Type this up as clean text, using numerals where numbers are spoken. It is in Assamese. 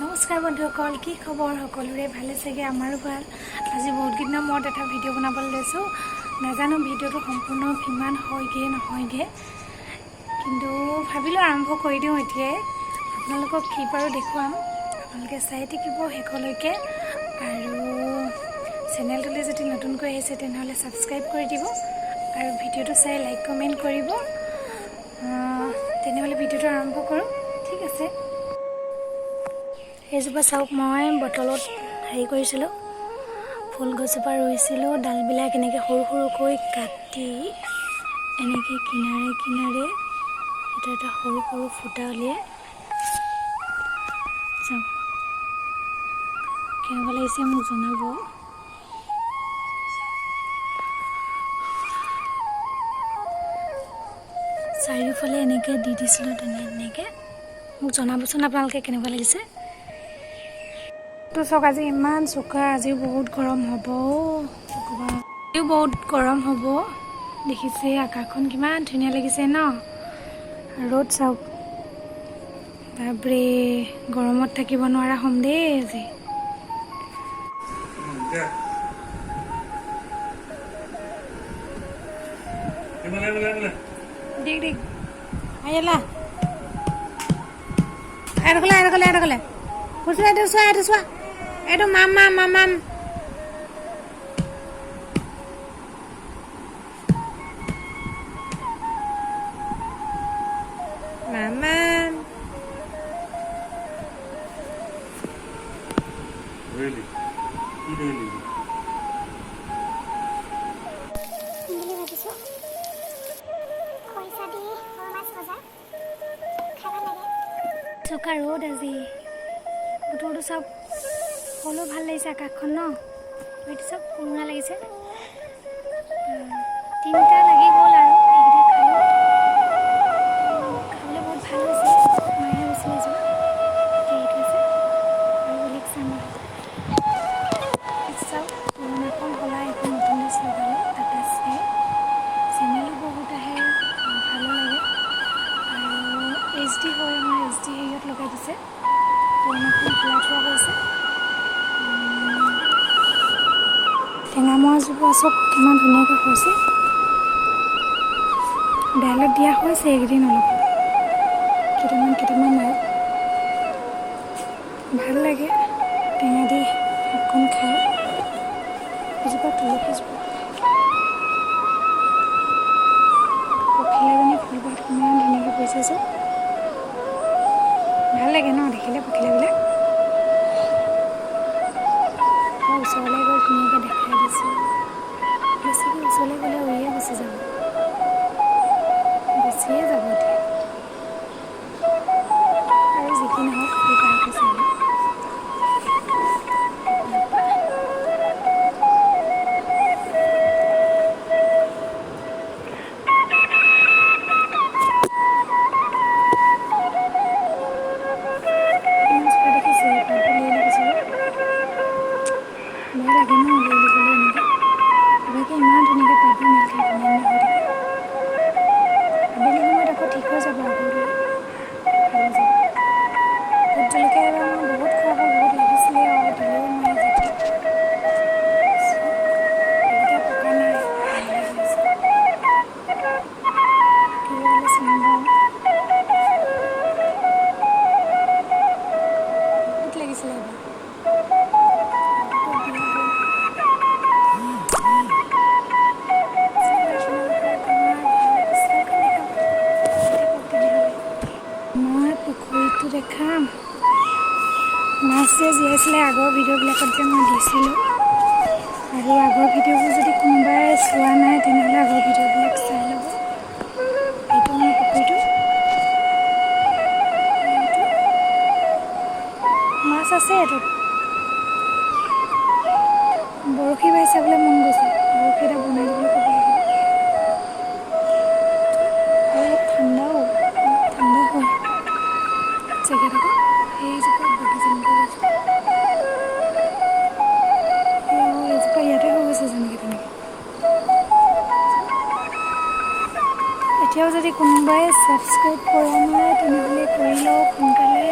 নমস্কাৰ বন্ধুসকল, কি খবৰ? সকলোৰে ভালে চাগে? আমাৰো ভাল। আজি বহুত দিনৰ মূৰত এটা ভিডিঅ' বনাবলৈ লৈছোঁ। নাজানো ভিডিঅ'টো সম্পূৰ্ণ কিমান হয়গৈ নহয়গৈ, কিন্তু ভাবিলোঁ আৰম্ভ কৰি দিওঁ এতিয়াই। আপোনালোকক কি পাৰোঁ দেখুৱাম, আপোনালোকে চাই থাকিব শেষলৈকে। আৰু চেনেলটোলৈ যদি নতুনকৈ আহিছে তেনেহ'লে ছাবস্ক্ৰাইব কৰি দিব আৰু ভিডিঅ'টো চাই লাইক কমেণ্ট কৰিব। তেনেহ'লে ভিডিঅ'টো আৰম্ভ কৰোঁ, ঠিক আছে। এইজোপা চাওক, মই বটলত হেৰি কৰিছিলোঁ, ফুলগছজোপা ৰুইছিলোঁ। ডালবিলাক এনেকৈ সৰু সৰুকৈ কাটি এনেকৈ কিনাৰে কিনাৰে এটা এটা সৰু সৰু ফুটা উলিয়াই চাওক কেনেকুৱা লাগিছে মোক জনাব। চাৰিওফালে এনেকৈ দি দিছিলোঁ ধুনীয়াকৈ। মোক জনাবচোন আপোনালোকে কেনেকুৱা লাগিছে। তো চাওক, আজি ইমান চোকা, আজিও বহুত গৰম হ'ব। আজিও বহুত গৰম হ'ব। দেখিছে আকাশখন কিমান ধুনীয়া লাগিছে ন? ৰ'দ চাওক, বাপৰে, গৰমত থাকিব নোৱাৰা হ'ম দেই আজি। দেখ দেখ আইলা এডকলে এডকলে এডকলে খুচুৰা এইটো চোৱা, এইটো চোৱা, এইটো মামাম মামাম। মামাম Really? Really? চোকা ৰ'দ আজি, বতৰটো চব হ'লেও ভাল লাগিছে আকাশখন ন? এইটো চব পুৰণা লাগিছে। 3টা লাগি গ'ল আৰু এইকেইটা খালোঁ। খাবলৈ বহুত ভাল হৈছে। মায়ে ৰুইছিলে যোৱা এইটো আছে আৰু বেলেগ চামৰ চাওক, পুৰণাখন সলাই এখন নতুন ডিচ লগালোঁ। তাত আছে চেনেলো বহুত আহে, ভালো লাগে। আৰু HD হয়, আমাৰ HD হেৰিয়ত লগাই দিছে। পুৰণাখন খোলাই থোৱা হৈছে। টেঙামৰাজোপা চব কিমান ধুনীয়াকৈ হৈছে। দাইলত দিয়া হৈছে এইকেইদিন অলপ কেইটামান আৰু ভাল লাগে টেঙা দি শাকখন খাই। এজোপা তুলসীজোপা, পখিলাজনী ফুলপাত কিমান ধুনীয়াকৈ পৰিছে চব। ভাল লাগে ন দেখিলে পখিলাবিলাক? ওচৰলৈ গৈ ধুনীয়াকৈ দেখাই দিছোঁ। বেছিকৈ ওচৰলৈ গ'লে উৰিয়ে গুচি যাব, গুচিয়ে যাব এতিয়া। আৰু যিকি নহওক ফুলপাহ হৈছে আৰু বেয়া লাগে ন লৈ ল'বলৈ এনেকৈ। এভাগে ইমান ধুনীয়াকৈ পাতবোৰ মেল খাই ধুনীয়া হৈ থাকে। আবেলি সময়ত আকৌ ঠিক হৈ যাব, আকৌ ভাল হৈ যাব। ভোট জলকীয়া এবাৰ মই বহুত খোৱা হ'ল, বহুত লাগিছিলে আৰু দিলেও মই যেতিয়া এইকেইটা পকা নাই, ৰঙালাও হৈ আছে। কিবা হ'লে চিনি পাওঁ, বহুত লাগিছিলে এবাৰ। মই পুখুৰীটো দেখাম। মাছ যে জীয়াইছিলে আগৰ ভিডিঅ'বিলাকত যে মই দিছিলোঁ, আৰু আগৰ ভিডিঅ'বোৰ যদি কোনোবাই চোৱা নাই তেনেহ'লে আগৰ ভিডিঅ'বিলাক চাই ল'ব। এইটো মোৰ পুখুৰীটো, এইটো মাছ আছে। এইটোত বৰশী বাই চাবলৈ মন গৈছে, বৰশী এটা বনাই দিবলৈ ক'ব লাগিব। আৰু ইয়াত ঠাণ্ডাও, ঠাণ্ডা হয় জেগাডোখৰ। সেইজোপা বগীজনীকৈ গৈছোঁ, এইজোপা ইয়াতে হৈ গৈছে যেনেকৈ তেনেকৈ। এতিয়াও যদি কোনোবাই ছাবস্ক্ৰাইব কৰা নাই তেনেহ'লে কৰি লওক সোনকালে।